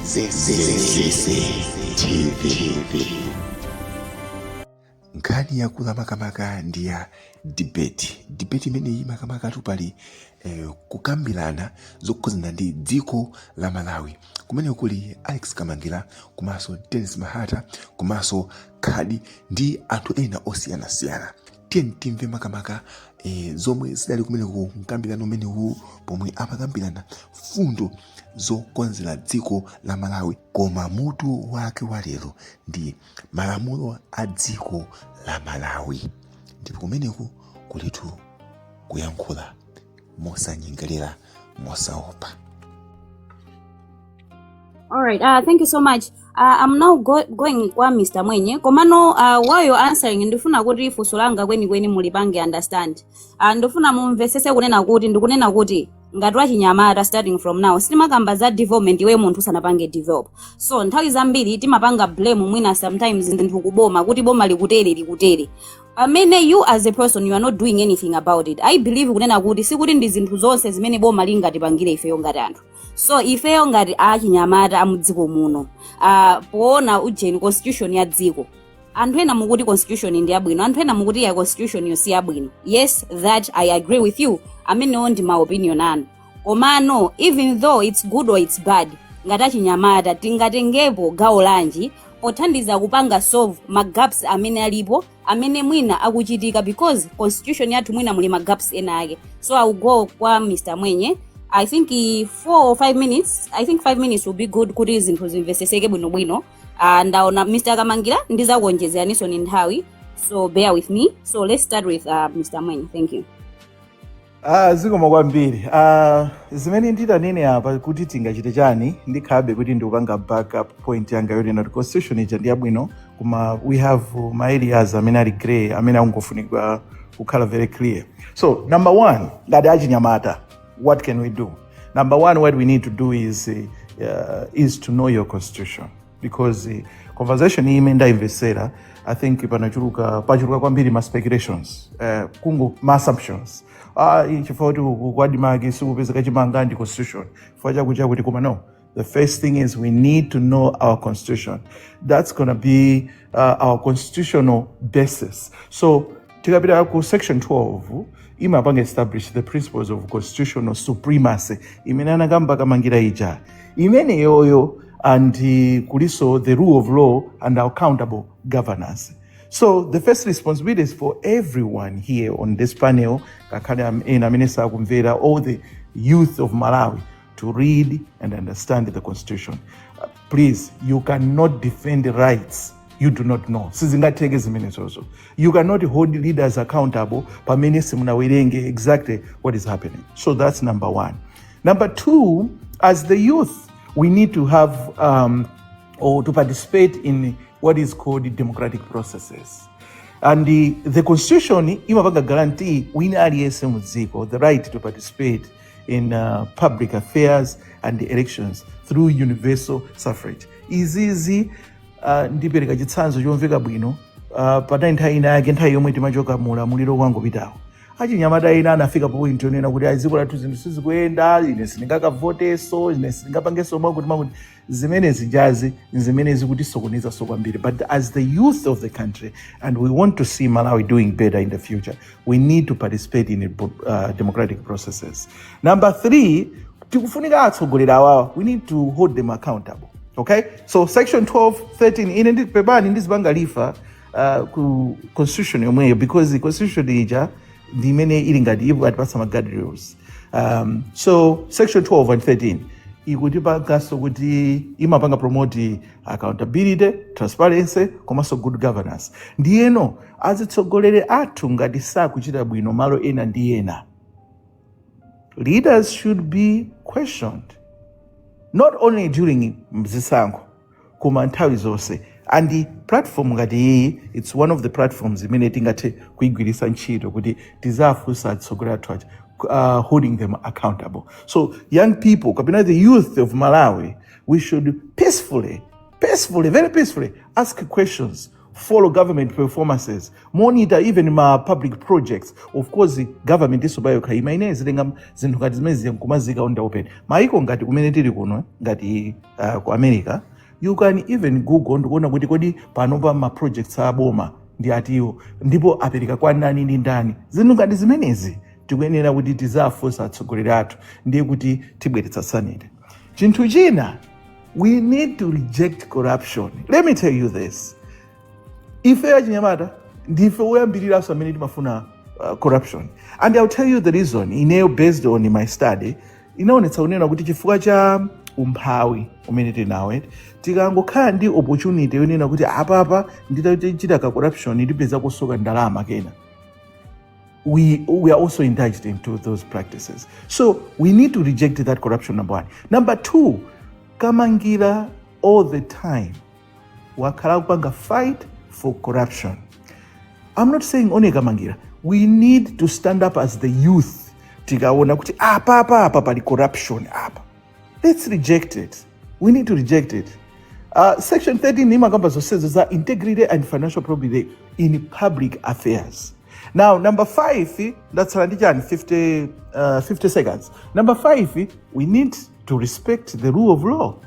TV. Nkhani yakula makamaka ndi ya debate imene makamaka tupali kukambirana zokhuzana ndi dziko la Malawi kumene kuli Alex Kamangila komanso Denise Mahata komanso khadi ndi anthu ena osiyanasiyana. Timve makamaka zomwe zidali kumene kukambirana umene pomwe amakambirana fundo zokonzera dziko la Malawi, koma mutu wake wa lero ndi malamulo a dziko la Malawi. Ndipo kumeneku kulitu kuyankhula mosanyengerera, mosaopa. All right. Thank you so much. I'm now going kwa Mr. Mwenye. Komano, while you're answering, ndifuna kuti funso langa kweni mulipange understand. Ndifuna mumvesese ndikunena kuti ngati wachinyamata starting from now sitimakamba za development iwe munthu sanapange develop. So nthawi zambiri timapanga blame mwina sometimes zinthu kuboma kuti boma likutere. Pamene you as a person you are not doing anything about it. I believe kunena kuti sikuti ndi zinthu zonse zimene boma lingatipangire ifeyo ngati anthu. So ifeyo ngati achinyamata amudziko muno poona ujeni constitution ya dziko, anthu ena mukuti constitution ndi yabwino, anthu ena mukuti ya constitution yosi yabwino. Yes, that I agree with you. Amenewo ndi my opinion anu. Komano even though it's good or it's bad, ngati achinyamata tingatengepo gawo lanji pothandiza kupanga solve magaps amene alipo, amene mwina akuchitika because constitution yathu mwina muli magaps ena ake. So I will go kwa Mr. Mwenye. I think 4 or 5 minutes. I think 5 minutes will be good kuti zinthu zimveseseke bwino. Ndaona Mr. Kamangila ndizakuonjezeraniso ni nthawi. So bear with me. So let's start with Mr. Mwenye. Thank you. Zikomo kwambiri. Zimene nditanene apa kuti tingachite chani ndikhabe kuti ndikupanga backup point yanga yoti na constitution ija ndi yabwino, koma we have my areas amene ali gray amene angofunika kukhala very clear. So number 1, ngati achinyamata, what can we do? Number 1, what we need to do is to know your constitution, because conversation hii imeenda invesera, I think pachuluka kwambiri ma speculations, ma assumptions. Chifukwa kwadimagi sikupezeka chimanga ndi constitution chifukwa kuti koma no. The first thing is we need to know our constitution. That's going to be our constitutional basis. So tikapita ku section 12 imapanga establish the principles of constitutional supremacy imene anakamba Kamangila ija imene yoyo, and kuliso the rule of law and accountable governance. So the first responsibility is for everyone here on this panel, all the youth of Malawi, to read and understand the constitution. Please, you cannot defend the rights you do not know. You cannot hold leaders accountable exactly what is happening. So that's number 1. Number 2, as the youth, we need to have or to participate in what is called democratic processes. And the constitution imapanga guarantee the right to participate in public affairs and the elections through universal suffrage. Izizi ndipereka chitsanzo chomveka bwino patali nthawi yake, nthawi yomwe timachoka mulamuliro wangu pitawo. Achinyamata ina anafika po point yonena kuti dziko lathu zinthu sizikuyenda, ine sindingakavoteso, ine sindingapangeso mwakuti zimene zijazi zimene zikutisokoneza so kwambiri. But as the youth of the country, and we want to see Malawi doing better in the future, we need to participate in democratic processes. Number 3, tikufunika atsogoleri awawa, we need to hold them accountable. Okay? So section 12, 13 ine ndipepani ndizipanga lifa ku constitution yomweyo, because the constitution ija the many eating at some guardrails. So section 12 and 13 imapanga promote accountability, transparency, komanso good governance. Ndiyeno azitsogolere athu ngati sakuchita bwino malo ena ndi ena, leaders should be questioned, not only during mzisankho koma nthawi zonse. And the platform ngati iyi, it's one of the platforms imene tingathe kuigwirisa ntchito kuti tizafunsa atsogolera athu holding them accountable. So young people, kapena the youth of Malawi, we should peacefully, very peacefully ask questions follow government performances, monitor even my public projects. Of course, the government is by kaima zitenga zinthu ngati zimene zikumazika on the open. Maiko ngati kumene tili kuno ngati ku America, you can even Google ndikuona kuti kodi panopa ma projects aboma ndi atiwo ndipo apereka kwa nani ndi ndani. Zinthu ngati zimenezi tikuyenera kuti tizafunsa atsogoleri athu ndiye kuti tibweretsa sanity. Chinthu china, we need to reject corruption. Let me tell you this. Ife achinyamata ndife oyambiriraso amene timafuna corruption. And I'll tell you the reason. Ineyo based on my study, inaonetsa kunena kuti chifukwa cha umphawi umene tinawo tikangokhala ndi opportunity yonena kuti apapa nditachita ka corruption ndipeza kusoka ndalama kena. We are also indulged into those practices. So we need to reject that corruption, number one. Number two, Kamangila all the time wakhala kupanga fight for corruption. I'm not saying only Kamangila. We need to stand up as the youth. Tikaona kuti apa pali corruption apa. Let's reject it. We need to reject it. Section 13 Nimagambazo says that integrity and financial probity in public affairs. Now, number 5, that's 50 seconds. Number 5, we need to respect the rule of law.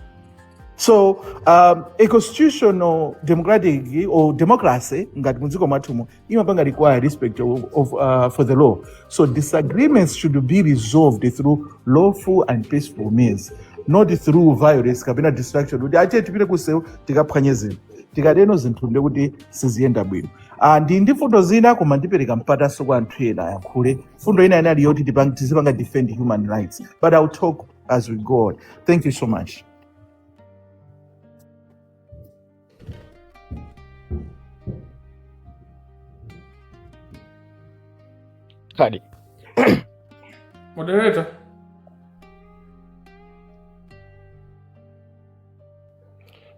So, a constitutional democratic or democracy, require respect for the law. So, disagreements should be resolved through lawful and peaceful means, not through violence, kabina distraction. Tikadeno zinthu ndekuti siziyenda bwino. Ndi fundo zina koma ndipereka mpataso kwa anthu ena ayankhule. Fundo ina inali yoti tizipanga defend human rights. But I'll talk as we go on. Thank you so much. Kadi. Moderator.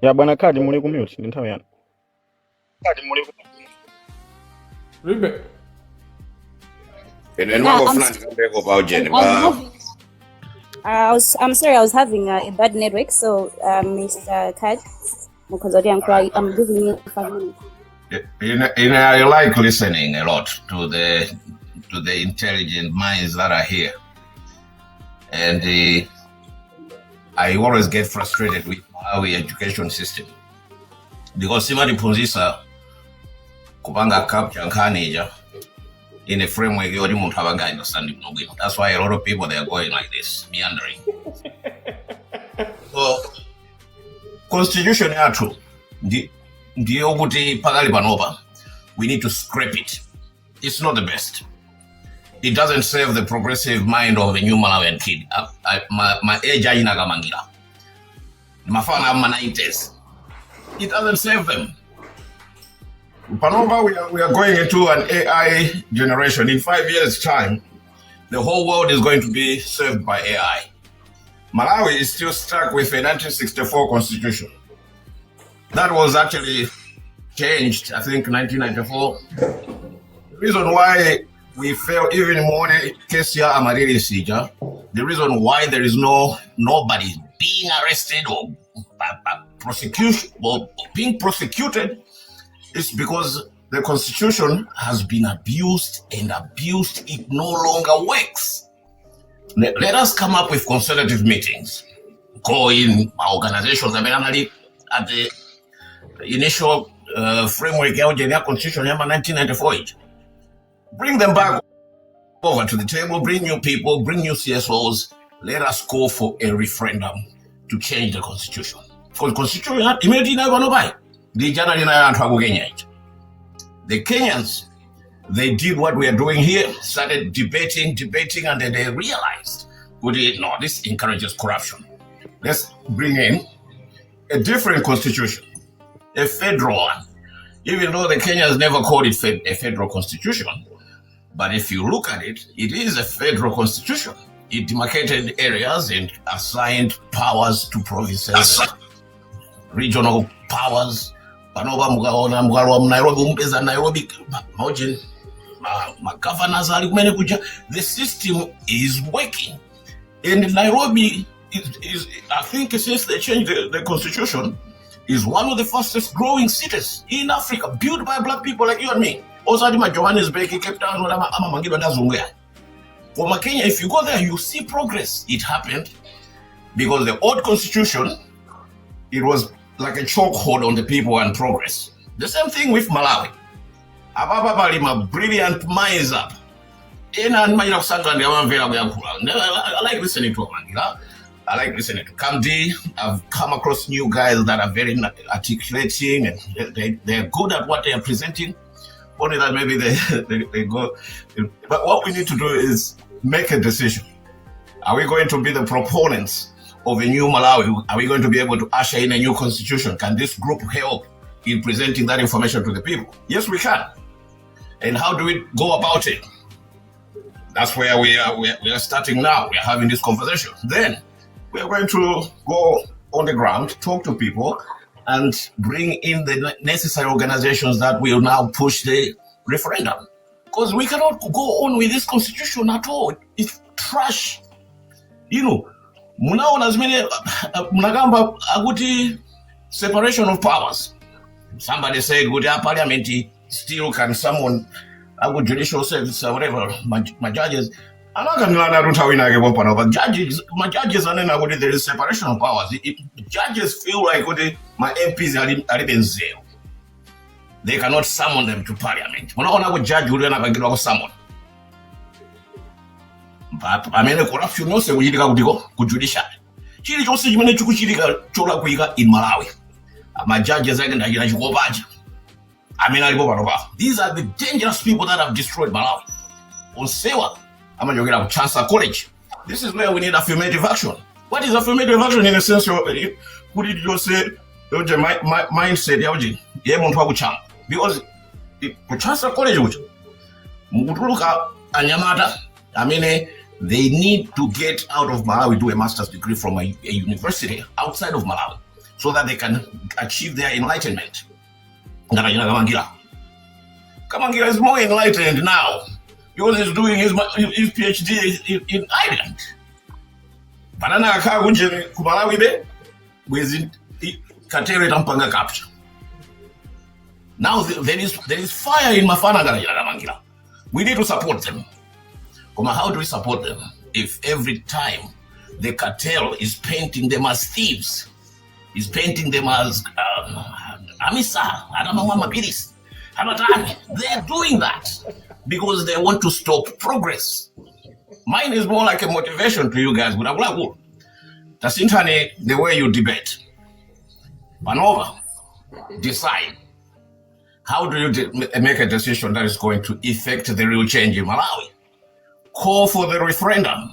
Ya bwana Kadi muli kumute ndi nthawi yanu. Ribe. I'm sorry, I was having a bad network, so Mr. Kad, because I'm giving you 5 minutes. I like listening a lot to the intelligent minds that are here, and I always get frustrated with our education system because simari punzisa kupanga capture nkanija in a framework yori muntu abanga understanding no bwino. That's why a lot of people they are going like this, meandering. So constitution yathu ndiyo kuti pakali panopa we need to scrap it. It's not the best. It doesn't serve the progressive mind of the new Malawian kid. My age aina Kamangila. Mafana ma 90s. It doesn't serve them. Panova, we are going into an AI generation. In 5 years' time, the whole world is going to be served by AI. Malawi is still stuck with a 1964 constitution. That was actually changed, I think, 1994. The reason why we fail even more Kesia Amariri Sija, the reason why there is nobody being arrested or prosecution or being prosecuted is because the constitution has been abused, and abused it no longer works. Let us come up with consultative meetings. Go in organizations. I mean, at the initial framework of the constitution in 1994. Bring them back over to the table, bring new people, bring new CSOs. Let us go for a referendum to change the constitution. For the constitution, the Kenyans, they did what we are doing here, started debating, and then they realized, no, this encourages corruption. Let's bring in a different constitution, a federal one. Even though the Kenyans never called it a federal constitution, but if you look at it, it is a federal constitution. It demarcated areas and assigned powers to provinces, regional powers. Nairobi, governors are the system is working. And Nairobi is I think since they changed the constitution, is one of the fastest growing cities in Africa, built by black people like you and me. Also, Johannesburg, Cape Town, for Kenya, if you go there, you see progress. It happened because the old constitution, it was like a chokehold on the people and progress. The same thing with Malawi. Ababa brilliant minds up. I like listening to Kamangila. I like listening to Kamdi. I've come across new guys that are very articulating and they're good at what they are presenting. Only that maybe they go. But what we need to do is make a decision. Are we going to be the proponents of a new Malawi? Are we going to be able to usher in a new constitution? Can this group help in presenting that information to the people? Yes, we can. And how do we go about it? That's where we are starting now. We are having this conversation. Then we are going to go on the ground, talk to people, and bring in the necessary organizations that will now push the referendum. Because we cannot go on with this constitution at all. It's trash. Munaona zimene munagamba akuti separation of powers. Somebody said good parliament still can summon a judicial service or whatever, my judges. I'm not going to but judges, my judges are not there is separation of powers. If judges feel like my MPs are even zero, they cannot summon them to parliament. We're not going to judge who they never get summon. But I mean, corruption no say we go to judicial. Chili chose you manage to chola kuiga in Malawi. My judges are going to go back. I mean, these are the dangerous people that have destroyed Malawi. On Sewa, I'm going to get a chance at college. This is where we need affirmative action. What is affirmative action in a sense? Who did you say? My mindset, because the chance at college, I mean, they need to get out of Malawi, do a master's degree from a university outside of Malawi, so that they can achieve their enlightenment. Kamangila is more enlightened now because he's doing his PhD in Ireland. Banana Kagunje Kumalawi with Katere Tampanga capture. Now there is fire in Kamangila. We need to support them. How do we support them if every time the cartel is painting them as thieves, is painting them as Amisa, they're doing that because they want to stop progress. Mine is more like a motivation to you guys. That's internet, the way you debate. Panova, decide. How do you make a decision that is going to effect the real change in Malawi? Call for the referendum.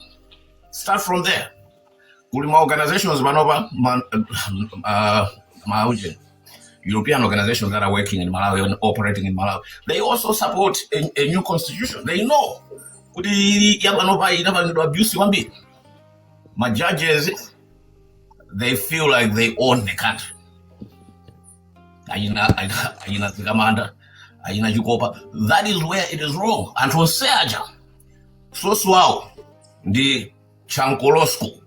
Start from there. Organizations, European organizations that are working in Malawi and operating in Malawi, they also support a new constitution. They know. My judges, they feel like they own the country. That is where it is wrong. And for Seaja, so swao, the Chankolosco,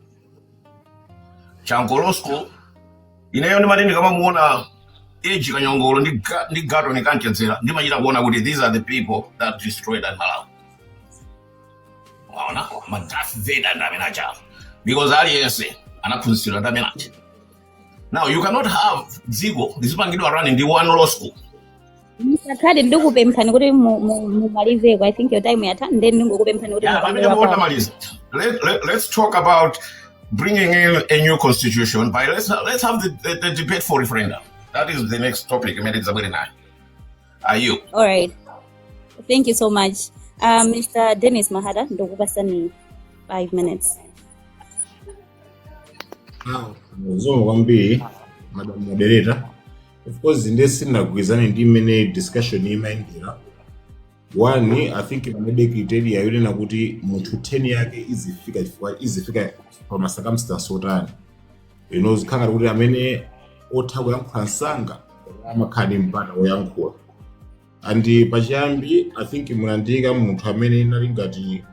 inayo madini kama muona age kanyongolo ni gato ni kanchenzera ndi machita kuona kuti these are the people that destroyed Malawi. Waona Darth Vader ndamene achawo because aliyense anaphunzitsidwa ndamene acha. Now you cannot have dziko lisipangidwa running ndi one law school. Mr. Kadi ndikupemphani kuti mumalizeko. I think your time yatha then ndingokupemphani kuti let's talk about bringing in a new constitution. But let's have the debate for referendum. That is the next topic. Are you? All right. Thank you so much. Mr. Denise Mahata, ndokupasani 5 minutes. Zomo kwambiri, Madam Moderator. Of course, in this sinagwizana ndi mene discussion imayendera. One, I think maybe criteria yona kuti munthu 10 yake izifika from a circumstance otani. Zikhanga kuti amene otha kuyankhula nsanga amakhani mpata oyankhula. And pachiyambi, I think munandika munthu amene nali ngati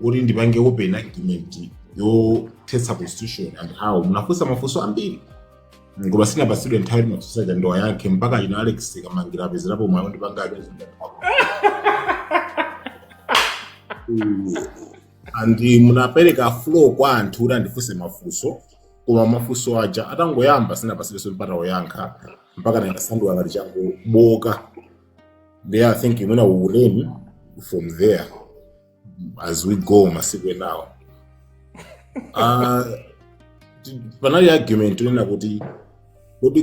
uri ndipange open argument yo test constitution and how munafunsa mafunso ambiri. ngoba sinapasidwe nthawi makusaja ndo yakhe mpaka ina Alex Kamangila apezerapo mwayo ndipanga andi munapereka flow kwa anthu kuti andifuse mafunso koma mafunso aja atangoyamba sinapasidwe mpata oyankha mpaka nangasanduka ngati changoboka. There I think we will learn from there as we go masiku enawo. Panali argument tunena kuti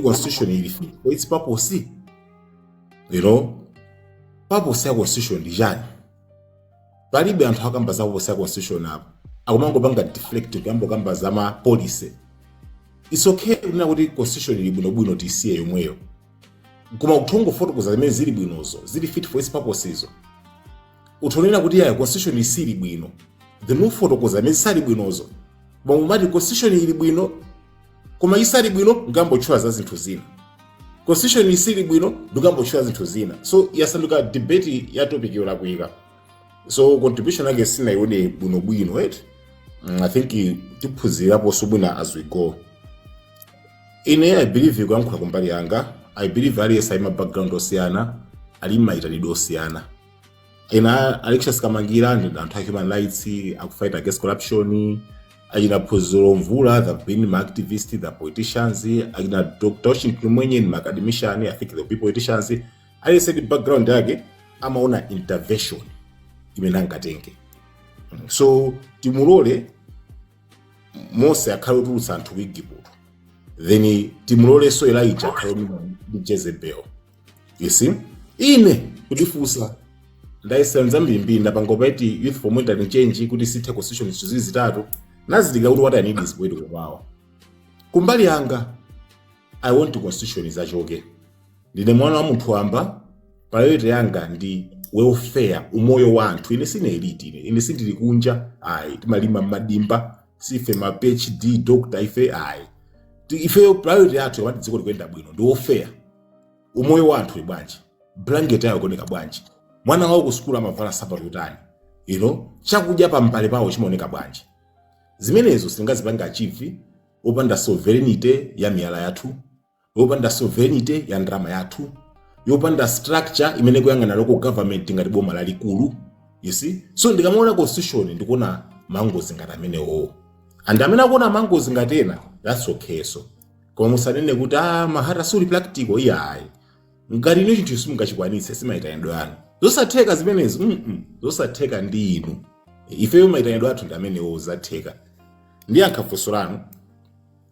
constitution ili for its purpose. You know, purpose ya constitution ndi chani? Palibe anthu akamba za purpose ya constitution apo. Akumangopanga deflect kambo kamba za ma policy. It's okay kunena kuti constitution ili bwinobwino tisiye yomweyo. Koma kuthongo fotokoza zimene zili bwinozo, zili fit for its purposes. Utonena kuti ya constitution isili bwino. The new fotokoza zimene sali bwinozo. Bamumati constitution ili bwino, koma isali bwino ngambo chwa za zinthu zina. Constitution isili bwino ngambo chwa za zinthu zina. So yasanduka debate ya topic yola kuika. So contribution yake sina yone bwino right? I think tiphunzirapo subwina as we go. I believe you kuyankhula kumbali yanga. I believe aliyense ali background osiyana, ali maitanidwe osiyana. Alex Kamangila ndi anthu a human rights, akufight against corruption, ajina Phunziro Mvula, the been activists, the politicians, ajina Dr. Washington mwenye ni academician, I think the people politicians. Aliyense di background yake amaona intervention imenanga tenge. So timulole Mose akhale utulutsa anthu Igupto. Then timulole so Elijah akhale Jezebel. You see? Ine kudifusa ndaisenza mbimbi ndapangopa iti youth for monitoring change kuti sithe constitution zitatu nazilika kuti what I need is bwedo kubawa. Kumbali yanga I want to constitution zachoke. Ndine mwana wa munthu amba priority yanga ndi welfare umoyo wa anthu. Ine sine elite ine sindili kunja timalima madimba sife ma PhD doctor ife ife priority yathu wati dziko likwenda bwino ndi welfare umoyo wa anthu bwanji blanket yayo koneka bwanji mwana wawo ku school amavala sapato utani you know chakudya pa mpale pawo chimaoneka bwanji. Zimenezo singazipanga achieve opanda sovereignty ya miyala yathu, opanda sovereignty ya ndrama yathu, yopanda structure imene kuyang'ana local government ngati boma lalikulu. You see? So ndikamaona constitution ndikuona mangozi ngati amenewo. And amene akuona mangozi ngati ena, that's okay so. Koma musanene kuti Mahata suli practical iyayi. Ngati ino chinthu simungachikwanitse simaitayendo yanu. Zosatheka zimenezo, zosatheka ndi inu. Ifeyo maitayendo athu ndi amenewo zatheka. Ndi ankhafusulano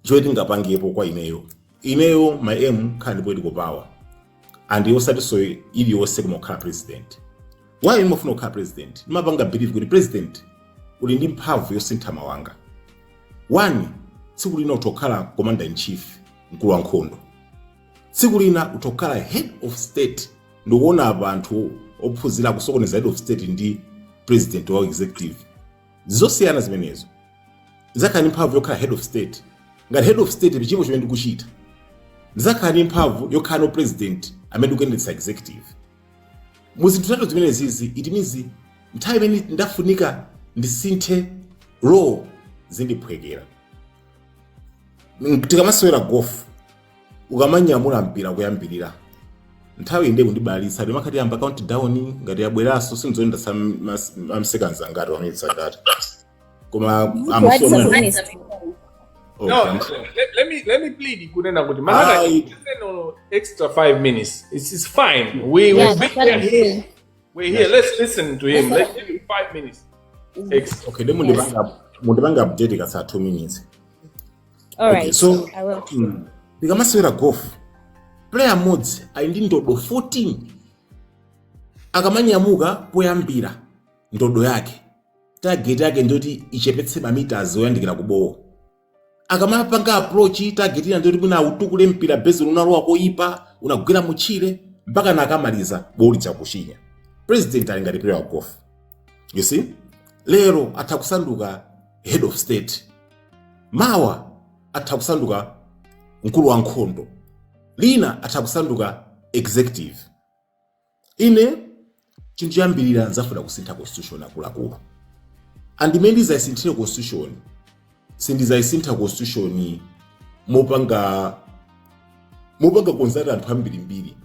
choti ngapangepo kwa ineyo my aim khandi political power and yosati so ili yose kumokhala president. Why imofuna kukhala president? Nimapanga believe kuti president uli ndi mphamvu yosintha mawanga. One, tsiku lina utokhala commander in chief, mkulu wa nkhondo. Tsiku lina utokhala head of state, ndikuona abantu ophunzira kusokoneza head of state ndi president wa executive. Zosiyana zimenezo. Zakani mphamvu yokhala head of state. Ngati head of state bichipo chimene ndikuchita. Zakani mphamvu yokhala no president amene ukuyendetsa executive. Muzinthu zitatu zimene zizi it means nthawi imene ndafunika ndisinthe law zindiphwekera. Tikamasewera golf ukamanyamula mpira kuyambirira nthawi inde kundibalitsa ndimakhati yamba countdown ngati yabweraso sinzoenda some seconds ngati wamitsa data. Koma No, let me plead kunena kuti Mahata extra 5 minutes. It's fine. We're here. Let's listen to him. Let's give him 5 minutes. Extra. Okay, then mundibanga update ka 2 minutes. All right. Okay, so I will. Ndikamasewera golf. Player modes ndi ndodo 14. Akamanyamuka poyambira ndodo yake. Target yake ndoti ichepetse meters oyandikira kubowo. Akamapanga approach target ina ndoti bwina utukule mpira base unalowa koipa unagwira muchire mpaka nakamaliza boli chakushinya. President ali ngati player wa golf. You see? Lero atakusanduka head of state. Mawa atakusanduka mkulu wa nkhondo. Lina atakusanduka executive. Ine chinthu chambirira nzafuna kusintha constitution akuluakulu. And imendiza isinthire constitution. Sindizayisintha constitution mopanga mupanga konzera anthu ambirimbiri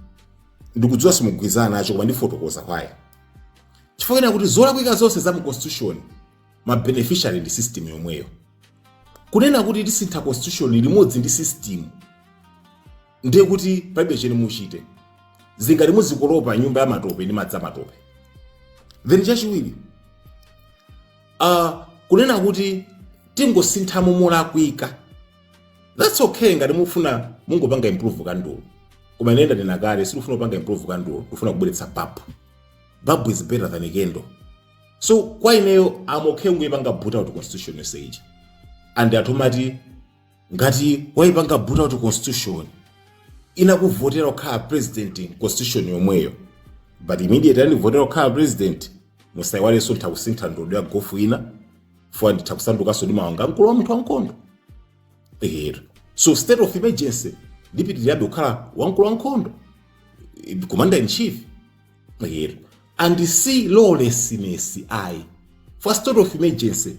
ndikudziwa simugwizana nacho koma ndifotokoza kwaya chifukwa kuti zolakwika zonse za mu constitution ma beneficiary ndi system yomweyo kunena kuti tisintha constitution limodzi ndi system ndiye kuti palibe chene muchite zingati muzikolopa nyumba ya matope ndi madzi amatope then chachiwiri kunena kuti tingosinthamo molakwika that's okay ngati mufuna mungopanga improve kandulo koma nenda ndinakale silufuna kupanga improve kandulo ufuna kubweretsa babu is better than a candle. So kwa ineyo I'm okay nguyipanga boot out constitution message and atomati ngati waipanga boot out constitution inakuvotera kukhala president constitution yomweyo but immediately votera kukhala president musaiwalenso ntakusintha ndodo ya gofu ina fo nditakusandukanso ndi mawanga mkulu wa munthu wankhondo so state of emergency ndipitirirabe kukhala wamkulu wankhondo commander in chief and see lawlessness for state of emergency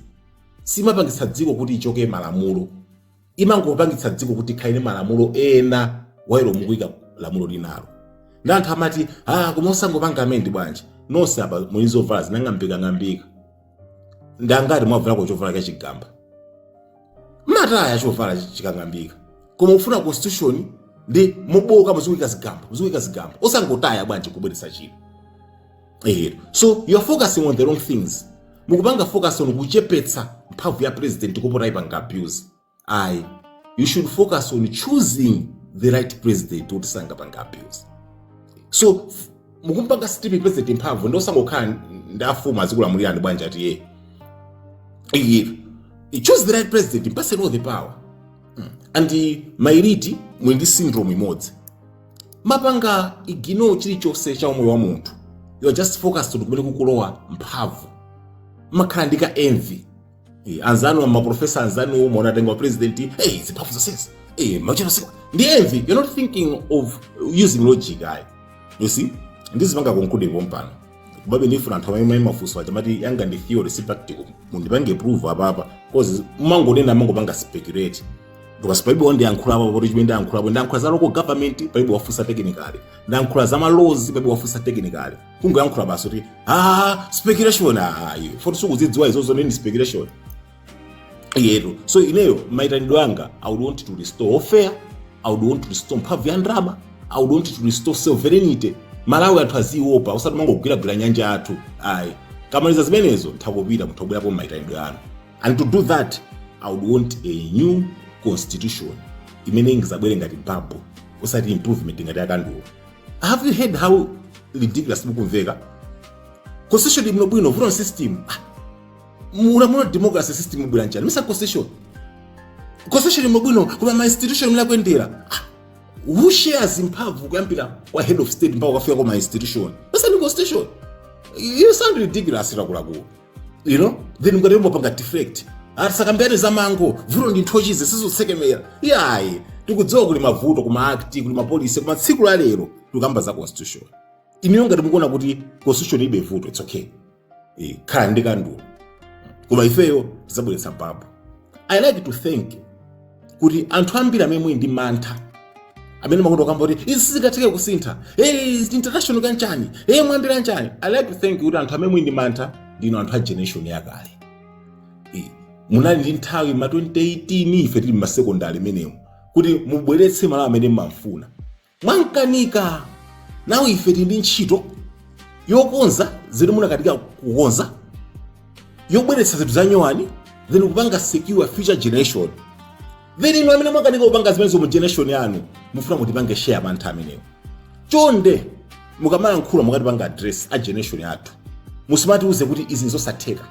simapangitsa dziko kuti ichoke malamulo imangopangitsa dziko kuti khaine malamulo ena wairo mukuyika lamulo linalo ndi anthu amati koma usangopanga amende bwanji nonse apa mulizovala zinang'ambika ndangati mwavala chovala cha chigamba mataya chovala chikang'ambika koma ufuna constitution ndi muboka muzikuyika zigamba usangotaya bwanji kubweretsa chino so you're focusing on the wrong things mukupanga focus on kuchepetsa mphamvu ya president kupota ipanga abuse you should focus on choosing the right president kuti sangapanga abuse so mukumpanga stupid president mphamvu ndo sangokhala ndafuma azikulamulira ndi bwanja ati choose the right president mpase all the power and mairiti muli ndi syndrome imodzi mapanga igino chilichonse cha umoyo wa munthu you are just focused on kumene kukulowa mphamvu makhala ndika envy anzanu maprofessor anzanu umaona tenga president zimphamvu zonsezi machero siku ndi envy you're not thinking of using logic you see ndizi panga conclude pompano kubabe ndifuna anthu amene mafunso atamati yanga ndi theory si practical mundipange prove apa because mangonena mangopanga speculate because paibe onde yankhula apa kuti chimene yankhula za local government paibe wafunsa technically yankhula za ma laws paibe wafunsa technically kungo yankhula basi kuti speculation for sukuzidziwa izozo neni speculation so ineyo maitanidwe anga I would want to restore fair, I would want to restore mphamvu ya ndalama, I would want to restore sovereignty. Malawi athu aziopa usati mangogwira nyanja athu kamaliza zimenezo ntakupita mutobwerapo maitanidwe anu and to do that I would want a new constitution imene ingizabwere ngati babu usati improvement ngati akandulo. Have you heard how ridiculous mukumveka constitution imene bwino voting system muna democracy system bwira njani misa constitution imene bwino kuma ma institution mla kwendera who shares mphamvu kuyambira kwa head of state mpaka kufika kwa institution misa ni constitution you sound ridiculous rakulaku you know then mukatemo panga deflect atisakambiyani zamango vuto ndi nthochize sizotsekemera tikudziwa kuli mavuto kuma act kuli mapolisi kuma tsiku la lero tukamba za constitution iniyo ngati mukuona kuti constitution ibe vuto it's okay khala ndi kandulo koma ifeyo tizabweretsa babu. I like to think kuti anthu ambiri amene ndi mantha amene makondo kamba kuti izi sizikatheke kusintha international kanchani mwambira nchani. I like to think kuti anthu amene ndi mantha ndino anthu a generation yakale munali ndi nthawi ma 2018 ife tili masecondary menemo kuti mubweretse malo amene mmafuna mwankanika nawo ife tili ndi ntchito yokonza zili munakatika kukonza yobweretsa zinthu za nyowani then kupanga secure future generation then ino amene mwakanika kupanga zimenezo mu generation yanu mufuna mutipange share mantha amenewo chonde mukamala nkhula mukatipanga address a generation yathu musimati uze kuti izi nzosatheka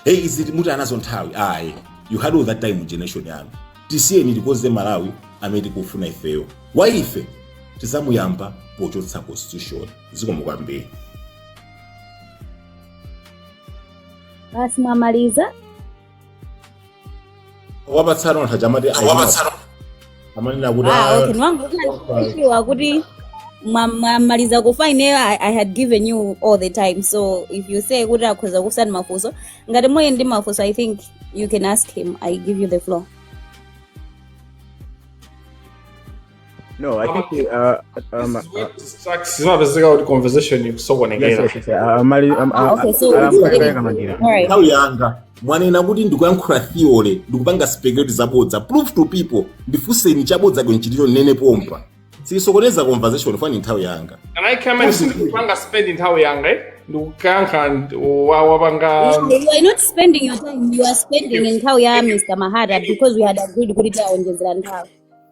izi muti anazo nthawi you had all that time mu generation yanu tisiyeni tikoze Malawi amene tikufuna ifeyo wa ife tizamuyamba pochotsa constitution zikomo kwambiri. Basi mwamaliza wabatsana anthu ajamati amanena kuti okay nwangu kuti mwamaliza kufa ineyo I had given you all the time, so if you say kuti akhoza kusana mafunso ngati moyo ndi mafunso I think you can ask him. I give you the floor. No, I think This is what distracts. It's not a conversation. You so yes, again. yes, yes. Okay, so all right. nthawi yanga mwanena kuti ndikuyankhula theory ndikupanga speculate zabodza prove to people ndifunseni chabodza kwenchitiro nene pompa sisokoneza conversation fani nthawi yanga And I come and spend spending how young, eh? You can't wabanga. You are not spending your time, you are spending in Kauya, Mr. Mahata, because we had agreed with it on Jezrand.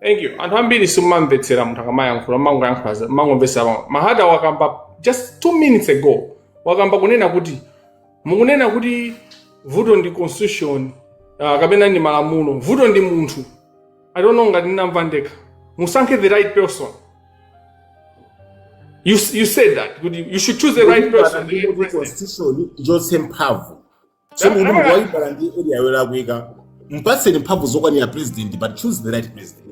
Thank you. And I'm really someone veteran mtakamaya nkula mango yankwaza mango mbesa Mahata wakamba just 2 minutes ago wakamba kunena kuti mukunena kuti vuto ndi constitution kapena ndi malamulo vuto ndi munthu. I don't know ngati ndinamva ndekha musankhe the right person. You said that you should choose the right person. Constitution jose mphamvu so munhu waibala ndi area yawela kuika mpatseni mphamvu zokwanira president but choose the right president.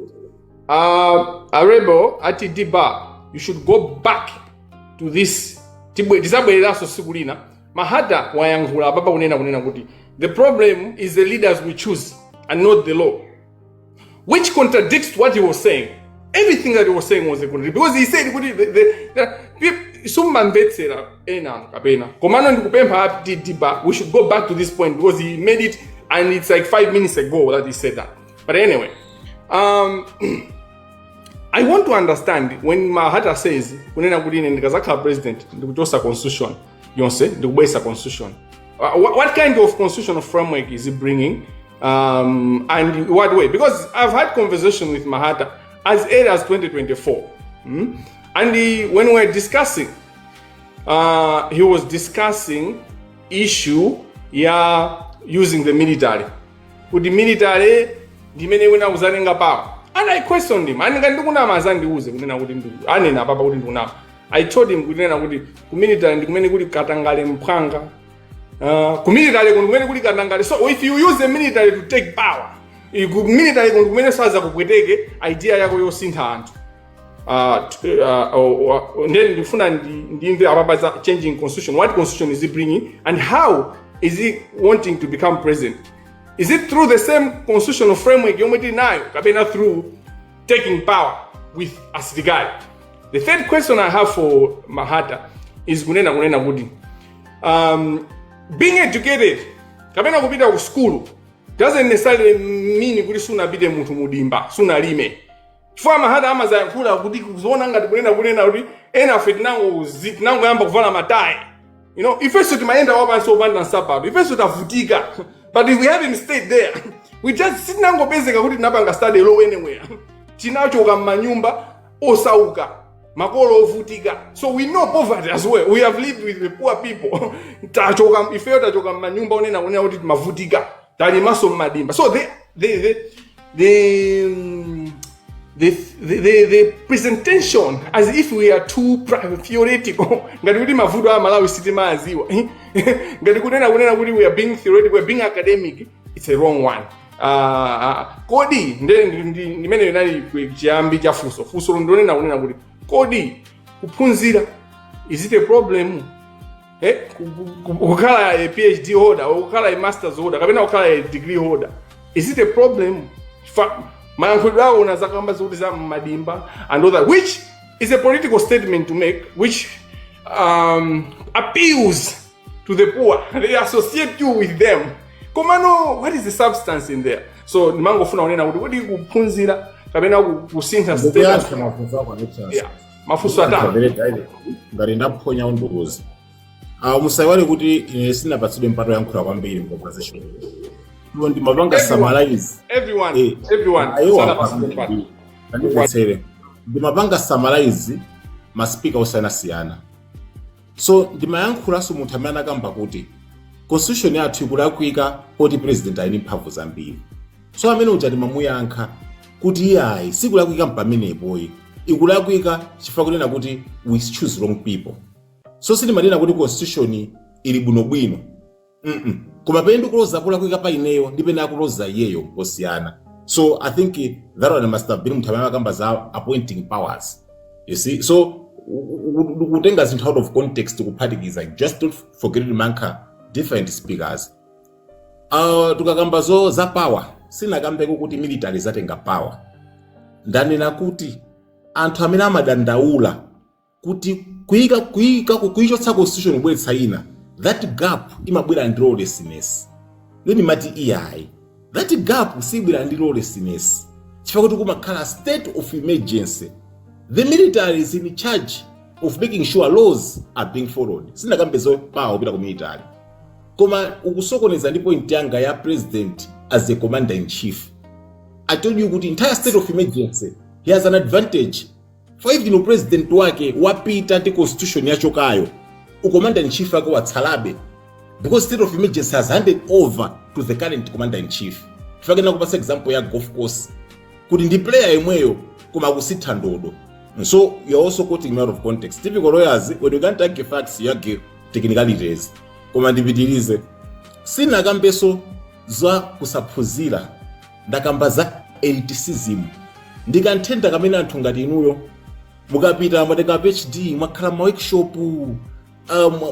Arebo ati diba you should go back to this tisabwereraso siku lina Mahata wayankhula papa kunena kuti the problem is the leaders we choose and not the law, which contradicts what he was saying. Everything that he was saying was a contradiction because he said summambetsera ena kapena komano ndikupempha ati diba we should go back to this point because he made it and it's like 5 minutes ago that he said that. But anyway, I want to understand when Mahata says kunena kuti ine ndikazakhala president ndikuchosa constitution yonse ndikubwesa constitution. What kind of constitutional framework is he bringing? And what way? Because I've had conversation with Mahata as early as 2024. And when we were discussing, he was discussing issue using the military. With the military, the many when I was running power. And I questioned him. I told him military katangale mpanga. So if you use the military to take power, military idea yako yosintha anthu. Then ndifuna ndimve ababaza changing constitution. What constitution is he bringing and how is he wanting to become president? Is it through the same constitutional framework yomwe nayo kapena through taking power with asilikali? The third question I have for Mahata is kunena kuti being educated kapena kupita ku school doesn't necessarily mean kuti sunapite munthu mudimba sunalime. Chifukwa Mahata amazayankhula kuti kuzoona ngati kunena kuti ena afe tinango yamba kuvala matayi. You know, ifeso timayenda wapansi opanda nsapato ifeso tavutika. But if we haven't stayed there, we just sit nango bezeka kuti tinapanga study low anywhere. Tinachoka m'manyumba osauka makolo ovutika. So we know poverty as well. We have lived with the poor people. Tachoka ifeyo tachoka m'manyumba onena kuti mavutika. Tali maso m'madimba. So the presentation as if we are too theoretical. Ngati kuti mavuto a Malawi sitima aziwa. Ngati kunena kuti we are being theoretical, we are being academic, it's a wrong one. Kodi ndimene inali chiyambi cha funso ndonena kunena kuti kodi kuphunzira is it a problem? Kukhala a PhD holder or kukhala a master's holder kapena kukhala a degree holder, is it a problem? Mayankhulidwe awo unazakamba zoti za madimba and all that, which is a political statement to make, which appeals to the poor. They associate you with them. Komano, what is the substance in there? So nimangofuna unena kuti kodi kuphunzira kapena kusintha status. Yeah. Mafunso atatu. Ngati ndaphonya undukuzi. Musaiwale kuti sinapatsidwe mpato yankhula kwambiri mu conversation. Ndimapanga summarize. Everyone. Ndimapanga summarize maspeaker osiyana-siyana. So ndimayankhulaso munthu amene akamba kuti constitution yathu ikulakwika poti president ali ndi mphamvu zambiri. So amene uja ndimamuyankha kuti iyayi sikulakwika mpamenepoyi ikulakwika chifukwa kunena kuti we choose wrong people. So sindimanena kuti constitution ili bwinobwino. Koma pende kuloza kulakwika pa ineyo ndipena kuloza iyeyo osiyana. So I think that one must have been munthu amene akamba za appointing powers. You see, so kutenga zinthu out of context kuphatikiza, just don't forget to manka different speakers. Tukakamba za power, sinakambeko kuti military zatenga power. Ndanena kuti anthu amene amadandaula kuti kuichotsa constitution kubweretsa ina, that gap imabwera ndi lawlessness. Then mati iyayi, that gap sibwera ndi lawlessness chifukwa kuti kumakhala state of emergency. The military is in charge of making sure laws are being followed. Sinakambezo pawo pita ku military. Koma ukusokoneza ndi point yanga ya president as a commander in chief. I told you kuti entire state of emergency, he has an advantage. For even president wake wapita ndi constitution yachokayo, commander in chief wake watsalabe, because state of emergency has handed over to the current commander in chief. Tifakena kupasa example ya golf course kuti ndi player yemweyo koma kusitha ndodo. So you're also quoting me out of context. Typical lawyers, when you can't take facts, you give technicalities. Koma ndipitirize, sina kambeso za kusaphunzira ndakamba za elitism. Ndikanthenda kamene anthu ngati inuyo mukapita mwatenga PhD mwakhala ma workshop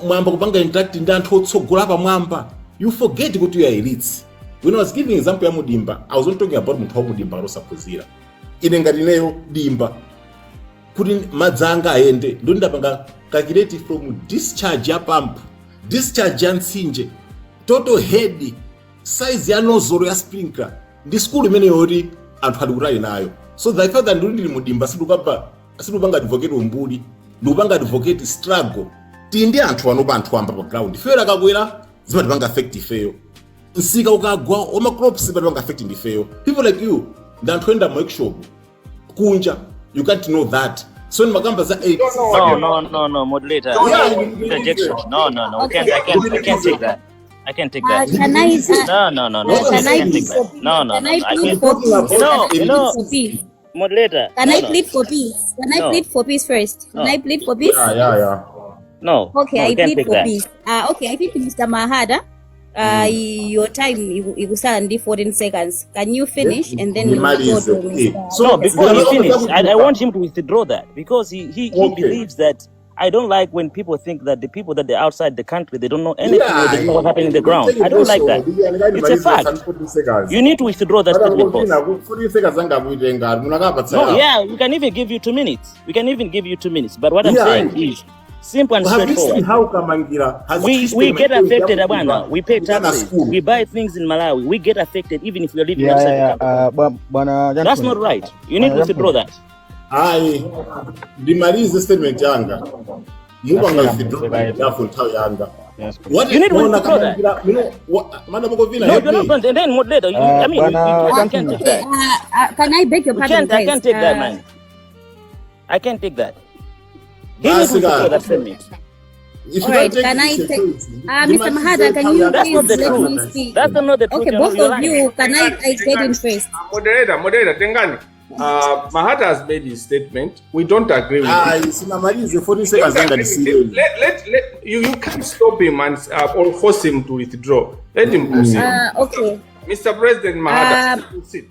mwamba kupanga interact ndi anthu otsogola pa mwamba, you forget kuti you are elites. When I was giving example ya Mudimba, I was not talking about munthu wa Mudimba losaphunzira. Ine ngati neyo Dimba kuti madzanga ayende ndo ndapanga calculate from discharge ya pump, discharge ya mtsinje, total head size ya nozzle ya sprinkler, ndi school imene yoti anthu ali kutali nayo. So the fact that ndili Mudimba sidupanga advocate umbuli, ndupanga advocate struggle, tindi anthu anoba anthu amba pa ground. Fera kakwera zimatipanga affect ifeyo, nsika ukagwa oma crops zimatipanga affect ndifeyo. People like you ndanthu enda workshop kunja, you can't know that. So in Makamba za 8. No, moderator. Interjection. No. I can't take that. I can't take that. Can I? No. Can I plead for peace? No. Can I plead for peace? Moderator. Can I plead for peace? Can I plead for peace first? Can I plead for peace? Yeah. No. Okay, I plead for that. peace. Okay, I think Mr. Mahata, your time you stand 14 seconds. Can you finish and then you go to Mr. So before he finishes, I want him to withdraw that because he believes that I don't like when people think that the people that they're outside the country, they don't know anything, they don't know what's happening in the ground. I don't like that. It's a fact. You need to withdraw that statement, boss. No, yeah, we can even give you 2 minutes. But what I'm saying is simple and straightforward. How Kamangila we get affected, Abana. We pay taxes. We buy things in Malawi. We get affected even if we are living outside the country. That's not right. You need to withdraw that. Dimalize statement yanga. Mubanga withdraw for yanga. What you need to withdraw that. No, you're not going to. And then moderator, I mean, you can't take that. Can I beg your pardon? I can't take that, man. I can't take that. He needs to withdraw that statement. All right, can I take Mr. Mahata, can you please let me speak? That's not the truth. Okay, both of you, can I get in first? Moderator, Tengani. Mahata has made his statement. We don't agree with him. You can't stop him and or force him to withdraw. Let him proceed. Okay. Mr. President Mahata, proceed.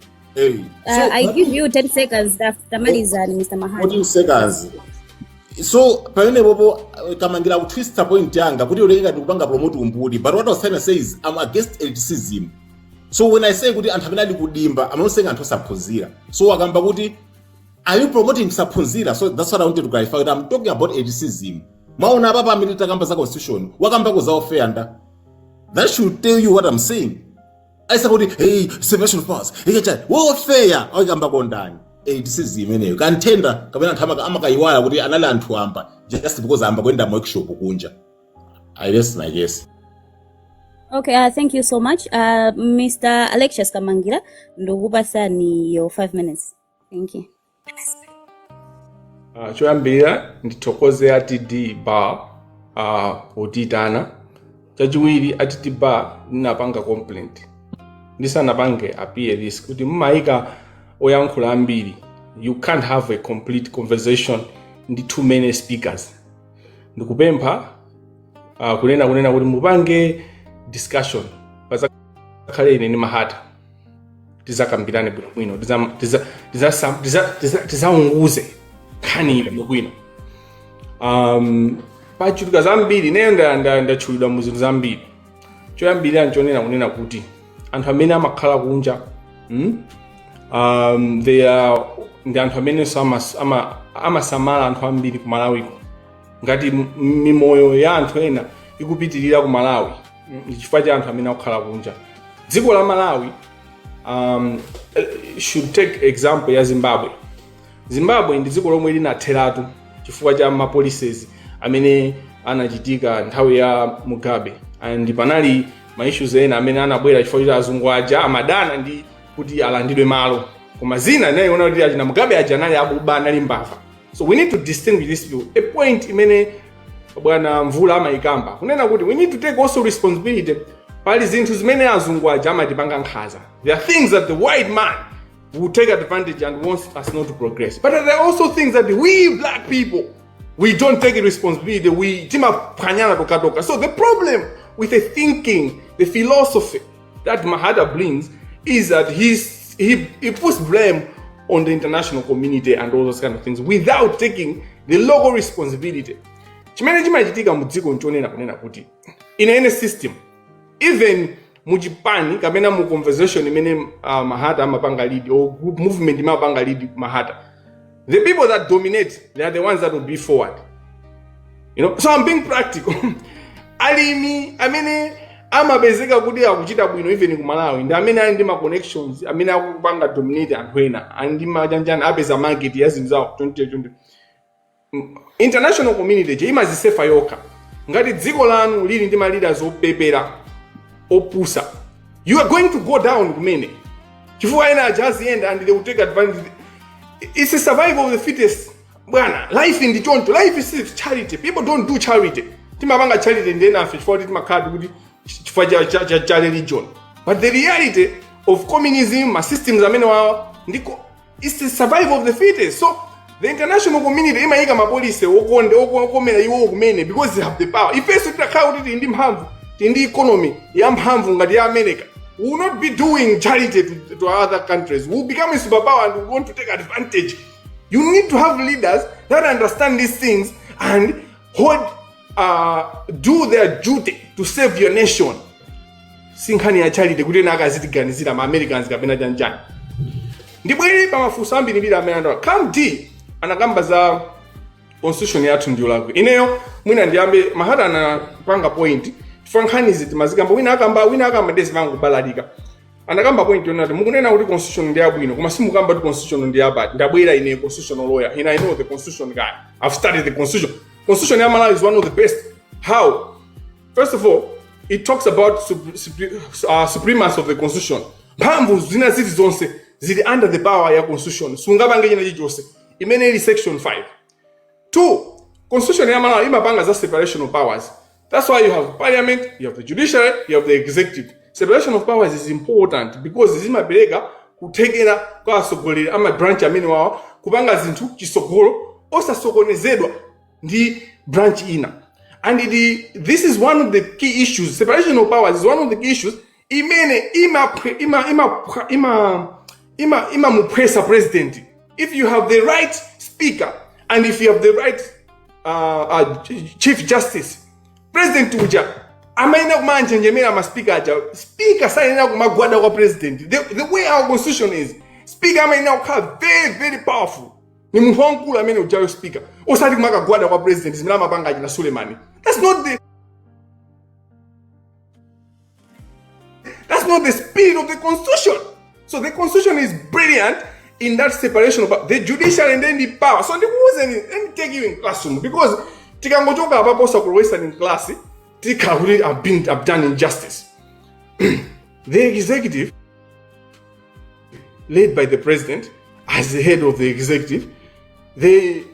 I give you 10 seconds after Mr. Mahata. 14 seconds. So, pamene bobo Kamangila twist point yanga kuti uleka kupanga promote umbudi, but what I was trying to say is I'm against elitism. So when I say kuti anthu amene ali kudimba, I'm not saying anthu saphunzira. So akamba kuti are you promoting saphunzira? So that's what I wanted to clarify. I'm talking about elitism. Maona papa amene takamba za constitution, wakamba ko za offender. That should tell you what I'm saying. I say kuti hey, separation of powers. Hey, what fair? Akamba ko ndani. Elitism ene. Kantenda kamene anthu amakayiwala kuti anali anthu amba just because amba kwenda workshop kunja. I guess. Okay, thank you so much. Mr. Alexius Kamangila, ndokupasa ni your 5 minutes. Thank you. Choyambira ndithokoze atidi bar utitana. Chachiwiri atidi bar ninapanga complaint. Ndisanapange appeal this kuti mmaika oyankhula ambiri. You can't have a complete conversation ndi too many speakers. Ndikupempha kunena kuti mupange discussion pazakhale ine ni Mahata tizakambirane bwino tizaunguze khani bwino pachuluka zambiri neyo ndatchulidwa mu zinthu zambiri. Choyambirira nchonena kunena kuti anthu amene amakhala kunja they are ndi anthu amenenso amasamala anthu ambiri ku Malawiko. Ngati mimoyo ya anthu ena ikupitirira ku Malawi chifukwa cha anthu amene akukhala kunja. Dziko la Malawi should take example ya Zimbabwe. Zimbabwe ndi dziko lomwe linatheratu chifukwa cha ma policies amene anachitika nthawi ya Mugabe, and panali ma issues ena amene anabwera chifukwa cha azungu aja amadana ndi kuti alandidwe malo, koma zina nayiona kuti achina Mugabe aja anali akuba anali mbava. So we need to distinguish this people. A point imene bwana Mvula amayikamba kunena kuti we need to take also responsibility. Pali zinthu zimene azungu aja amatipanga nkhaza. There are things that the white man will take advantage and wants us not to progress. But there are also things that we black people, we don't take responsibility. We tima panyana toka. So the problem with the thinking, the philosophy that Mahata brings is that he puts blame on the international community and all those kind of things without taking the local responsibility. Chimene chimachitika mudziko nchonena kunena kuti in any system, even mujipani kapena mu conversation imene Mahata amapanga lead or group movement imapanga lead Mahata, the people that dominate, they are the ones that will be forward. So I'm being practical. Alimi amene amabezeka kuti akuchita bwino even ku Malawi ndi amene ali ndi ma connections amene akupanga dominate anthu ena andi majanjana apeza market ya zinthu za 2020. International community je imazisefa yokha. Ngati dziko lanu lili ndi ma leaders opepera opusa, you are going to go down kumene chifukwa ena ajaziyenda and they will take advantage. It's a survival of the fittest. Bwana, life in the chonto, life is charity. People don't do charity. Timapanga charity ndena afi chifukwa timakhala kuti chifukwa cha religion. But the reality of communism, ma systems amene wawa ndiko it's the survival of the fittest. So the international community imayika ma police okomera iwo kumene because they have the power. Ifeso titakhala kuti ndi mphamvu, ndi economy ya mphamvu ngati ya America, we will not be doing charity to other countries. We will become a superpower and we want to take advantage. You need to have leaders that understand these things and do their duty to save your nation. Sinkhani ya charity kuti nakazitiganizira ma Americans kapena chanjani. Ndibwere pa mafunso ambiri mbiri amene ndo kamdi anakamba za constitution yathu ndiyo lako. Ineyo mwina ndiyambe Mahata anapanga point fankhani ziti mazikamba wina akamba desi vangu balalika. Anakamba point yonati mukunena kuti constitution ndi yabwino koma simukamba kuti constitution ndi yabadi. Ndabwera ine constitutional lawyer and I know the constitution guy. I've studied the constitution. Constitution ya Malawi is one of the best. How? First of all, it talks about supremacy of the constitution. Mphamvu zina ziti zonse zili under the power ya constitution. Sungabange china chilichonse. Imene ili section 5. 2. Constitution ya Malawi imapanga za separation of powers. That's why you have parliament, you have the judiciary, you have the executive. Separation of powers is important because zimabereka kutekera kwa asogolera ama branch amene wawa kupanga zinthu chisogolo osasokonezedwa ndi branch ina. And this is one of the key issues. Separation of powers is one of the key issues. Imene ima mupresa president. If you have the right speaker and if you have the right chief justice, president uja amaina kumanjenjemera ma speaker aja. Speaker saina kumagwada kwa president. The way our constitution is, speaker amaina kukhala very very powerful. Ni munthu wankulu amene ujayo speaker. Osati kumakagwada kwa president zimene mapanga aja na Sulemani. That's not the spirit of the constitution. So the constitution is brilliant in that separation of the judicial and then the power. So the wasn't let me take you in classroom because tikangochoka apapo sakulowesa in class tikakuli have done injustice. The executive led by the president as the head of the executive, the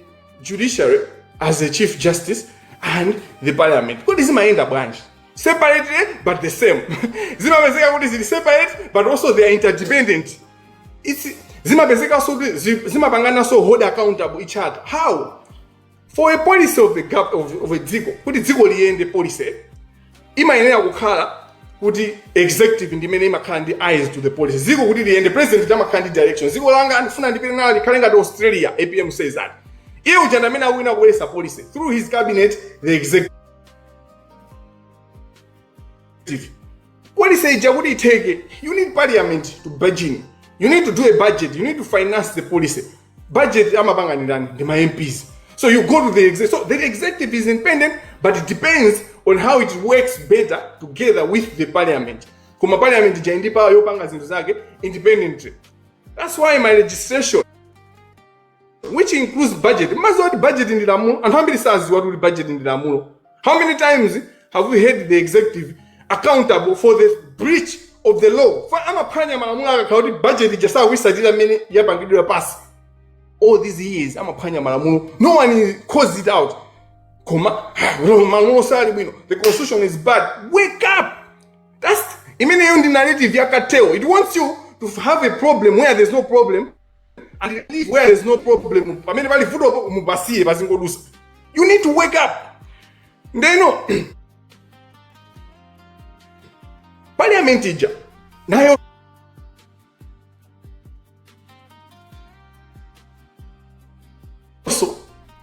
judiciary as the chief justice, and the parliament. What is my end branch? Separated but the same. Zimabezeka is separate but also they are interdependent. It's Zimabezeka so Zimabangana so hold accountable each other. How? For a policy of the gap of a dziko, kuti dziko liende policy, imayenera kukhala kuti executive ndimene imakhala ndi eyes to the policy. Dziko kuti liende president amakhala ndi direction. Dziko langa ndifuna ndipite nalo likhale ngati Australia, APM says that. Iye ujana amene awina kuwesa policy through his cabinet, the executive. Policy ija kuti iteke, you need parliament to budget. You need to do a budget. You need to finance the policy. budget amapanga ndani ndi ma MPs. So you go to the executive. So the executive is independent, but it depends on how it works better together with the parliament. Kuma parliament jaindi power yopanga zinthu zake independently. That's why my legislation, which includes budget, mazoti budget in the lamulo, and how many times what will budget in the lamulo? How many times have we had the executive accountable for the breach of the law? For amapanya malamulo akakauti budget just how we started many yapangidwa pass. All these years, amapanya malamulo, no one calls it out. The constitution is bad. Wake up! That's the narrative yakateo. It wants you to have a problem where there's no problem, and live where there's no problem. You need to wake up. They know. Parliament ija. Nayo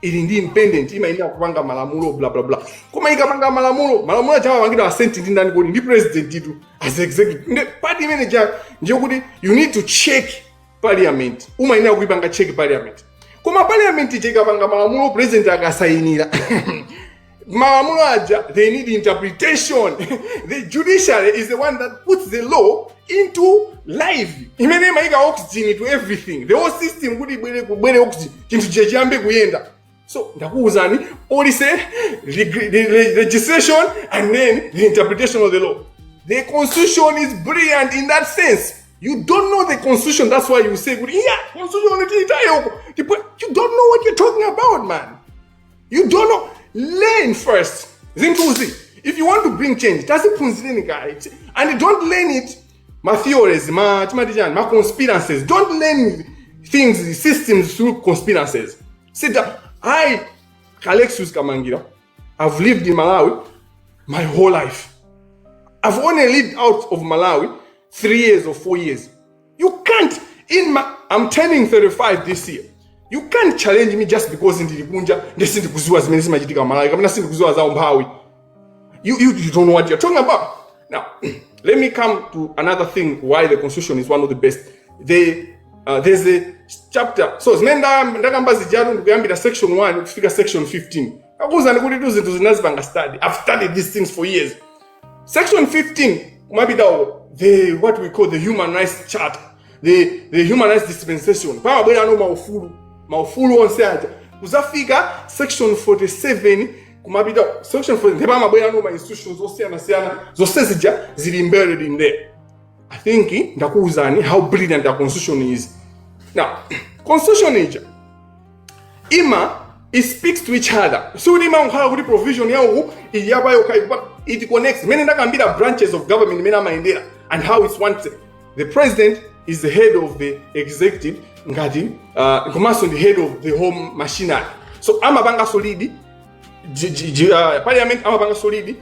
ili independent imaenda kupanga malamulo bla bla bla. Kuma ikapanga malamulo chama wangida wa senti ndani kodi ndi president itu as executive. Party manager nje kuti you need to check parliament. Umaenda kuipanga check parliament. Kuma parliament ikapanga malamulo president akasainira. Malamulo aja they need interpretation. The judiciary is the one that puts the law into life. Imene maika oxygen to everything. The whole system kuti bwere oxygen chintu chechiyambe kuyenda. So, ndakuuzani, only say the legislation and then the interpretation of the law. The constitution is brilliant in that sense. You don't know the constitution, that's why you say, yeah, constitution. You don't know what you're talking about, man. You don't know. Learn first. If you want to bring change, that's a guy. And don't learn it, my theories, my conspiracies. Don't learn things, systems through conspiracies. Sit down. I, Alexius Kamangila, I've lived in Malawi my whole life. I've only lived out of Malawi 3 years or 4 years. You can't, I'm turning 35 this year. You can't challenge me just because in the Kunja, you don't know what you're talking about. Now, let me come to another thing why the constitution is one of the best. There's a chapter. So, section 1, figure section 15. I've studied these things for years. Section 15, what we call the human rights charter, the human rights dispensation. Section 47, section 47, institutions embedded in there. I think how brilliant the constitution is. Now, constitution is it speaks to each other. So the provision it connects many branches of government and how it's wanted. The president is the head of the executive, the head of the whole machinery. So amabanga solidi, parliament amabanga solidi,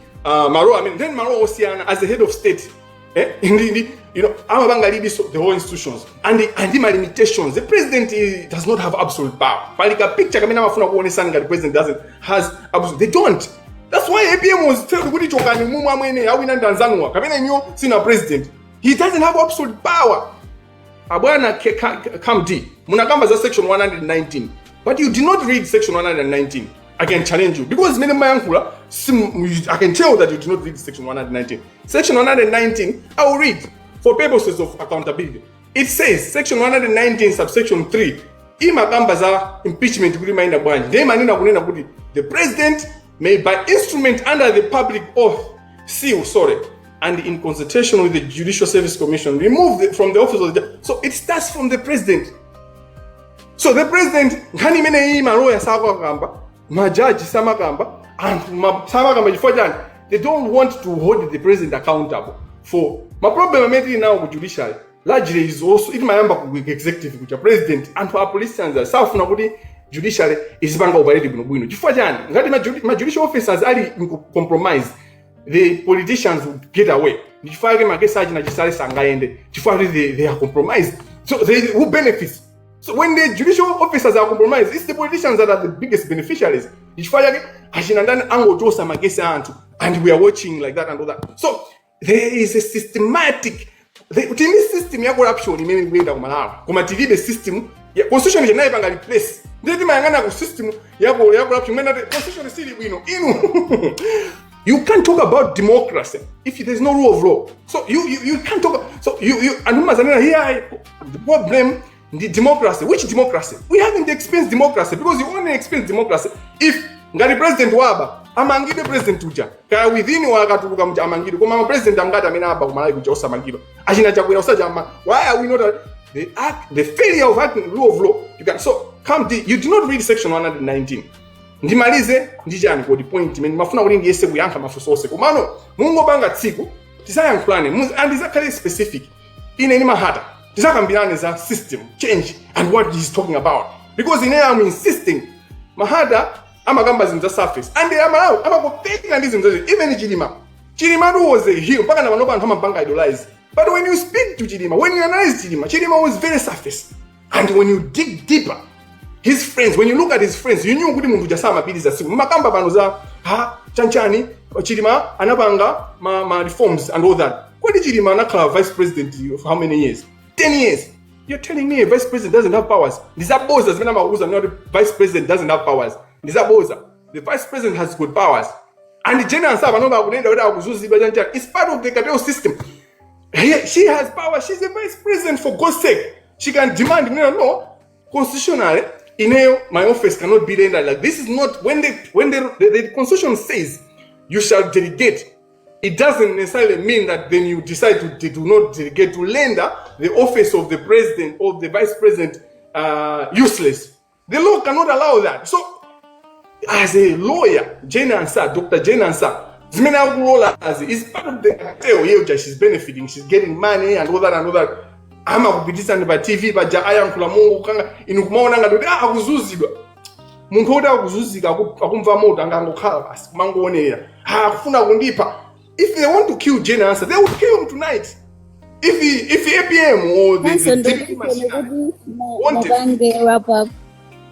then Maro Oceana as the head of state. Amabanga leads the whole institutions and the limitations. The president does not have absolute power. Like a picture, the president doesn't has absolute. They don't. That's why APM was telling the president. He doesn't have absolute power. Abwana Kamdi, Munakamba is section 119. But you did not read section 119. I can challenge you. Because I can tell that you did not read section 119. Section 119, I will read for purposes of accountability. It says, section 119, subsection 3, impeachment, the president may by instrument under the public oath, and in consultation with the Judicial Service Commission, remove from the office of the judge. So it starts from the president. So the president, they don't want to hold the president accountable for my problem now with judiciary. Largely is also it my with executive with your president and for our politicians south nobody judiciary is banga operate my judicial officers are compromised. The politicians would get away. They are compromised. So who benefits? So when the judicial officers are compromised, it's the politicians that are the biggest beneficiaries. And we are watching like that and all that. So there is a systematic system ya corruption imene kuenda ku Malawi. Koma tilibe system Yeah, constitution is nayo panga replace. Ndeti mayangana ku system yako rapimena constitution is still inu. You can't talk about democracy if there's no rule of law. So you can't talk. So you and here the problem the democracy. Which democracy? We haven't experienced democracy because you only experience democracy if ngati president waba amangide president uja kaya within wakatuluka mja amangide koma president angata amene aba kumalawi kuja osamangidwa achina chakwera usaja why are we not the failure of acting rule of law? You can so come you do not read section 119. Ndimalize ndijani kodi point imene mafuna kuti ndiyese kuyankha mafunso onse komano mungobanga tsiku tisayankhulane and exactly specific ine ni Mahata tisakambirane za system change and what he's talking about because I'm insisting Mahata amagamba zinthu za surface and amalawi amakopeka ndi zinthu even Chilima was a hero mpaka na manoba anthu amapanga idolize. But when you speak to Chilima, when you analyze Chilima was very surface. And when you dig deeper, his friends, when you look at his friends, you knew kuti munthu jasama pili za simu makamba pano za chanchani Chilima anapanga ma reforms and all that. Kodi Chilima anakhala vice president for how many years? 10 years. You're telling me a vice president doesn't have powers? Ndizaboza zimene amakuza not the vice president doesn't have powers. Ndizaboza. The vice president has good powers. And the general saba no bakunenda weda akuzuzibwa chanchani. It's part of the cartel system. She has power. She's a vice president for God's sake. She can demand, no, constitutionally, my office cannot be rendered like this. Is not when the constitution says you shall delegate. It doesn't necessarily mean that then you decide to do not delegate to render the office of the president or the vice president useless. The law cannot allow that. So, as a lawyer, Dr. Jane Ansah, is part of the cartel here. She's benefiting, she's getting money and all that and all that. Ama kupitisa by TV by aya nkula mungu kanga inukumaona ngati akuzuzidwa munthu oti akuzuzika akumva moto angangokhala basi kumangoonera akufuna kundipa. If they want to kill Jane Ansah, they will kill him tonight. If APM or the DB machinery wanted, wrap up.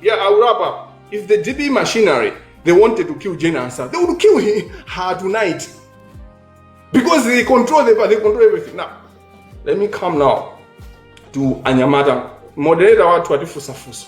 Yeah, I'll wrap up. If the DB machinery they wanted to kill Jane Ansah, they would kill her tonight because they control everything. Now, let me come now to Anyamata. Moderator watu watifusafusa.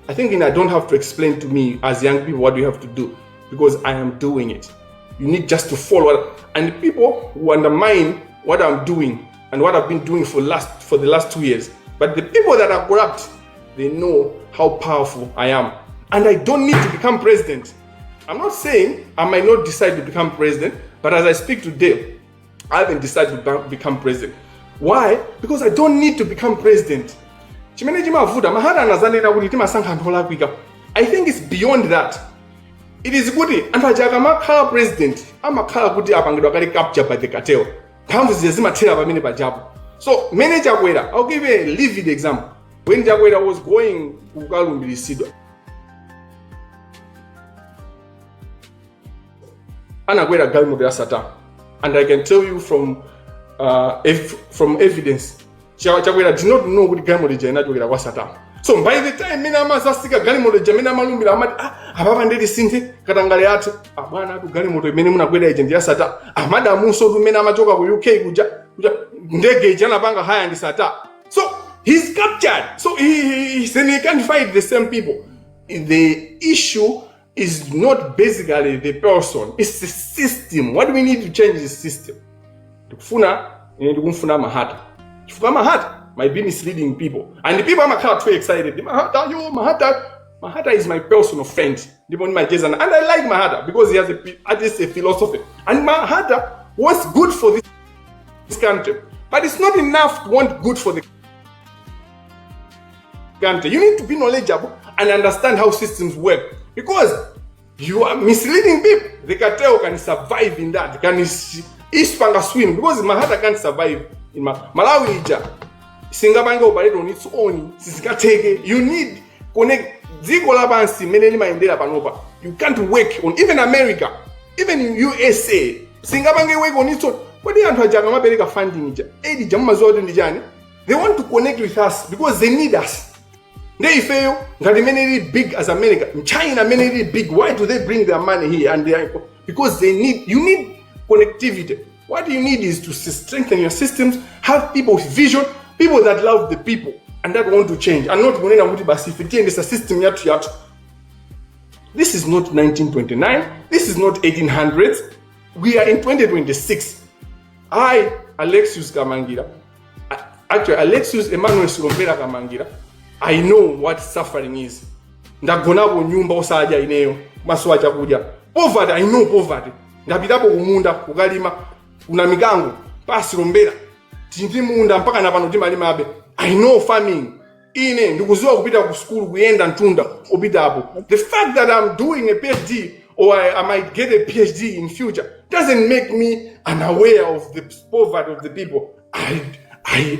I think I don't have to explain to me as young people what you have to do because I am doing it. You need just to follow. And the people who undermine what I'm doing and what I've been doing for the last 2 years. But the people that are corrupt, they know how powerful I am. And I don't need to become president. I'm not saying I might not decide to become president, but as I speak today, I haven't decided to become president. Why? Because I don't need to become president. I think it's beyond that. It is good. And I'm president. I'm a captured by the cartel. So, many Jagwera, I'll give you a vivid example. When Jagwera was going to Galumbi, and I can tell you from evidence, Jagwera did not know what Galumbi was Satan. So by the time Minama Sastika Galimodo Jamina Malumbi Abandedi Sinti, Katangariat, Abana to Galimodo, Minimuna Gweda agent Yasata, Amada Muso to Minamajoka UK, Ndege Janabanga High and Sata. So he's captured. So he can't fight the same people. The issue is not basically the person, it's the system. What do we need to change the system? Mahata. Mahata might be misleading people. And the people are too excited. Mahata is my personal friend. And I like Mahata because he has a philosophy. And Mahata wants good for this country. But it's not enough to want good for the country. You need to be knowledgeable and understand how systems work. Because you are misleading people. The cartel can survive in that. Ispanga swim because Mahata can't survive in Malawi. Singapore operate on its own. You need connect. You can't work on even America, even in USA. Singapore work on its own. What do you want funding? They want to connect with us because they need us. They fail. Many big as America. In China, many big. Why do they bring their money here? And because you need connectivity. What you need is to strengthen your systems, have people with vision, people that love the people. and that want to change. And not kunena kuti basi ifitiye ndisa system yatu. This is not 1929. This is not 1800s. We are in 2026. I, Alexius Kamangila, actually Alexius Emmanuel Sirombera Kamangila, I know what suffering is. Ndagonapo nyumba osaja ineyo, maswa chakuja. Poverty, I know poverty. Ndapitapo kumunda, kukalima, kuna mikango, pasi Sirombera. Tinti munda mpaka napano timalima abe. I know farming. Ine ndikuziwa kupita ku school kuyenda ntunda upita hapo. The fact that I'm doing a PhD or I might get a PhD in future doesn't make me unaware of the poverty of the people.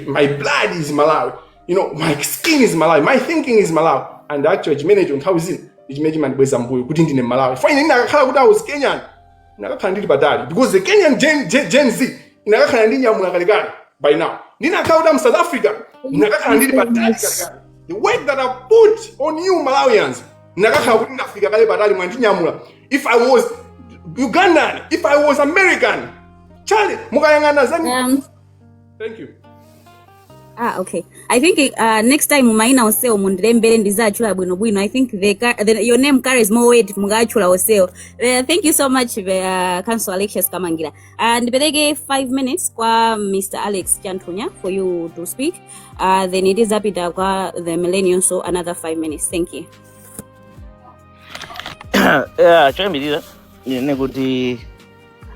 My blood is Malawi. You know, my skin is Malawi. My thinking is Malawi. And actually, management how is it? Management bweza mbuyo kuti ndine Malawi. Fine, inakakhala kuti I was Kenyan. Inakakhala ndili batali because the Kenyan Gen Z inakakhala ndi nyamula kalekale by now. Ninakakhala kuti I'm South Africa. Inakakhala ndili batali kalekale. The work that I put on you Malawians. Inakakhala kuti ndafika kale batali mwa ndinyamula. If I was Ugandan, if I was American, Charlie, mukayangana zani. Thank you. Okay. I think next time umaina oseo mundilembere ndizacula bwino. I think your name carries more weight mungachula oseo. Thank you so much Council Alexius Kamangila. And nipeleke 5 minutes kwa Mr. Alex Chantunya for you to speak. Then it is up kwa the millennium, so another 5 minutes. Thank you.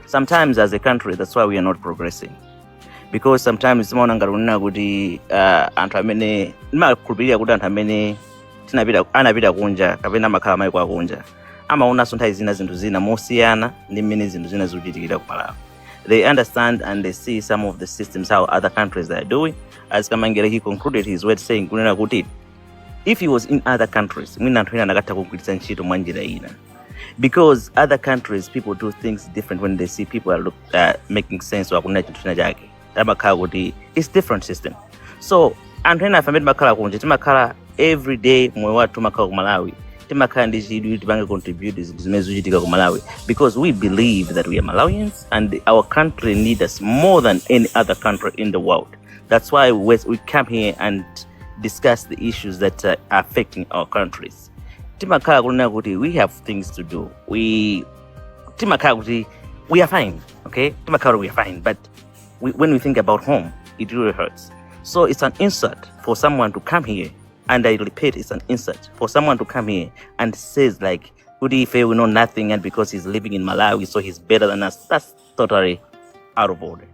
Sometimes as a country, that's why we are not progressing. Because sometimes simona ngarunina kuti anthu amene makhulupirira kuti anthu amene anapita kunja kapena makhala mai kwa kunja amaona nthawi zina zinthu zina mosiyana ndi mmene zinthu zina zikuchitikira ku Malawi. They understand and they see some of the systems how other countries are doing. As Kamangila, he concluded his word saying kunena kuti if he was in other countries mwina anthu ena anakatha kugwiritsa ntchito mwa njira ina. Because other countries people do things different when they see people are making sense wa kunena chinthu china chake. It's different system. So anthu ena family makhala kunja timakhala every day moyo wathu timakhala ku Malawi timakhala ndi chidwi tipange contribute zimene zikuchitika ku Malawi because we believe that we are Malawians and our country needs us more than any other country in the world. That's why we come here and discuss the issues that are affecting our countries. Timakhala kunena kuti we have things to do. Timakhala kuti we are fine, okay? Timakhala we are fine, but when we think about home, it really hurts. So it's an insult for someone to come here, and I repeat, it's an insult for someone to come here and says like, Ife, we know nothing, and because he's living in Malawi, so he's better than us. That's totally out of order.